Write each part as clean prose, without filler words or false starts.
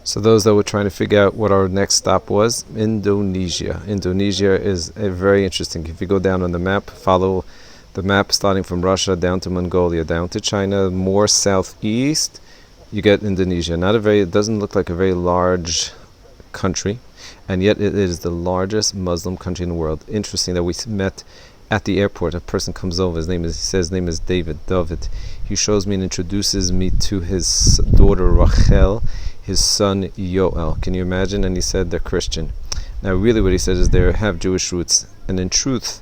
So those that were trying to figure out what our next stop was, Indonesia. Indonesia is very interesting. If you go down on the map, follow the map starting from Russia down to Mongolia, down to China, more southeast, you get Indonesia. It doesn't look like a very large country, and yet it is the largest Muslim country in the world. Interesting that we met at the airport. A person comes over, he says his name is David. He shows me and introduces me to his daughter Rachel, his son Yoel. Can you imagine? And he said they're Christian. Now really what he said is they have Jewish roots, and in truth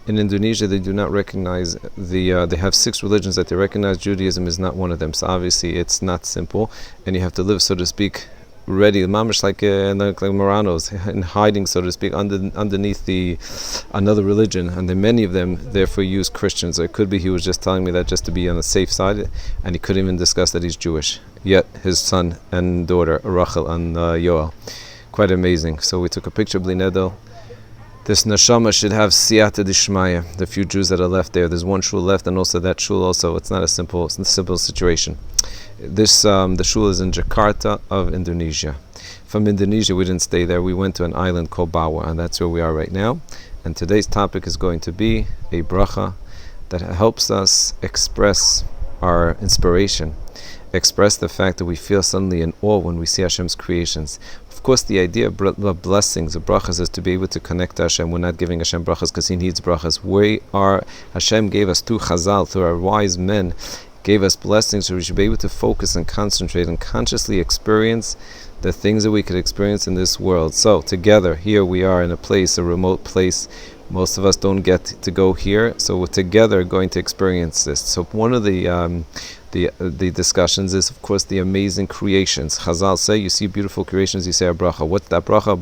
in Indonesia they do not recognize they have 6 religions that they recognize. Judaism is not one of them, so obviously it's not simple, and you have to live, so to speak, ready, mamish like Moranos, in hiding, so to speak, underneath another religion, and then many of them therefore use Christians. So it could be he was just telling me that just to be on the safe side, and he couldn't even discuss that he's Jewish, yet his son and daughter Rachel and Yoel. Quite amazing. So we took a picture of Blinedo. This neshama should have siyata dishmaya. The few Jews that are left there. There's one shul left, and also that shul also. It's not a simple situation. The shul is in Jakarta of Indonesia. From Indonesia, we didn't stay there. We went to an island called Bawa, and that's where we are right now. And today's topic is going to be a bracha that helps us express our inspiration, express the fact that we feel suddenly in awe when we see Hashem's creations. Of course, the idea of blessings, of brachas, is to be able to connect to Hashem. We're not giving Hashem brachas because He needs brachas. Hashem gave us through Chazal, through our wise men, gave us blessings so we should be able to focus and concentrate and consciously experience the things that we could experience in this world. So together, here we are in a remote place. Most of us don't get to go here, so we're together going to experience this. So one of the discussions is, of course, the amazing creations. Chazal say, you see beautiful creations, you say a bracha. What's that bracha?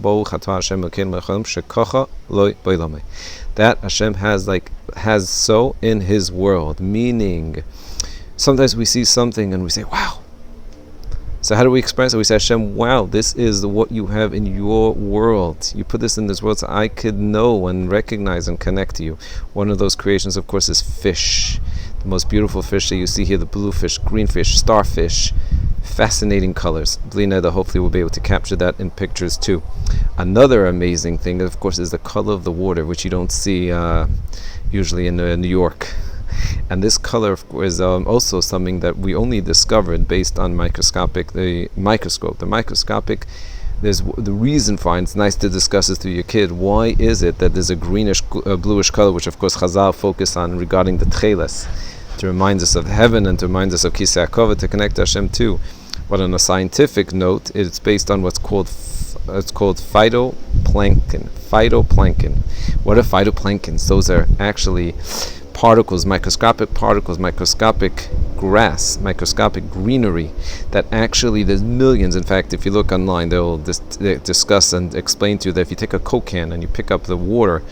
Shekhacha loy b'olamei. That Hashem has so in His world. Meaning, sometimes we see something and we say, wow. So how do we express it? We say, Hashem, wow, this is what you have in your world. You put this in this world so I could know and recognize and connect to you. One of those creations, of course, is fish. The most beautiful fish that you see here, the blue fish, green fish, starfish, fascinating colors. Blineda, hopefully we'll be able to capture that in pictures too. Another amazing thing, of course, is the color of the water, which you don't see usually in New York. And this color is also something that we only discovered based on the microscope. The microscopic, there's the reason for it. It's nice to discuss this to your kid. Why is it that there's a greenish, bluish color, which of course Chazal focus on regarding the tcheles, to remind us of heaven and to remind us of Kisei HaKavod, to connect to Hashem too. But on a scientific note, it's based on what's called phytoplankton. Phytoplankton. What are phytoplanktons? Those are actually particles, microscopic grass, microscopic greenery that actually there's millions. In fact, if you look online, they'll discuss and explain to you that if you take a Coke can and you pick up the water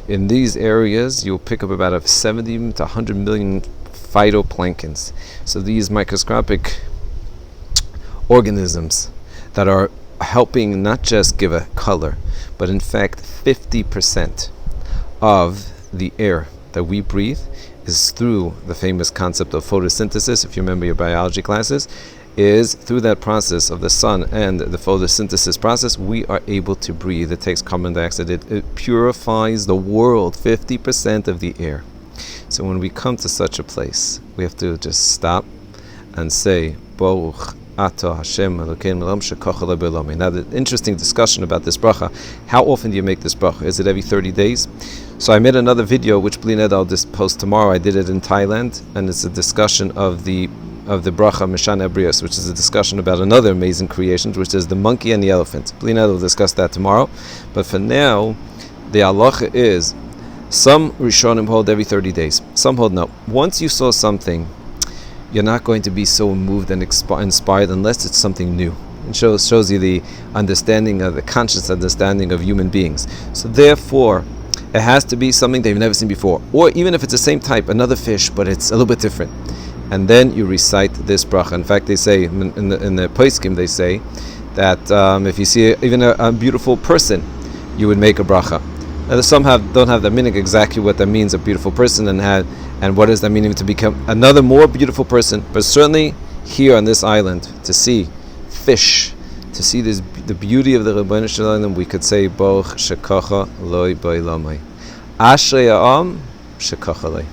in these areas, you'll pick up about 70 to 100 million phytoplanktons. So these microscopic organisms that are helping not just give a color, but in fact 50% of the air that we breathe is through the famous concept of photosynthesis. If you remember your biology classes, is through that process of the sun and the photosynthesis process, we are able to breathe. It takes carbon dioxide, it purifies the world, 50% of the air. So when we come to such a place, we have to just stop and say, Baruch Atah Hashem Elokeinu Melech Shekhacha lo b'olamei. Now, the interesting discussion about this bracha, how often do you make this bracha? Is it every 30 days? So I made another video, which Blined I'll just post tomorrow. I did it in Thailand, and it's a discussion of the bracha Mishana Brios, which is a discussion about another amazing creation, which is the monkey and the elephant. Blined will discuss that tomorrow. But for now, the halacha is, some Rishonim hold every 30 days. Some hold no. Once you saw something, you're not going to be so moved and inspired unless it's something new. It shows you the understanding of the conscious understanding of human beings. So therefore, it has to be something that you've never seen before, or even if it's the same type, another fish, but it's a little bit different. And then you recite this bracha. In fact, they say in the poskim, they say that if you see even a beautiful person, you would make a bracha. Now, some don't have the meaning exactly what that means, a beautiful person, and what does that mean to become another more beautiful person. But certainly here on this island, to see fish, to see this, the beauty of the Rebbeinu Shalom, we could say, Baruch Shekacha Loi Ba'olamai. Ashrei Ha'am Shekacha Loi.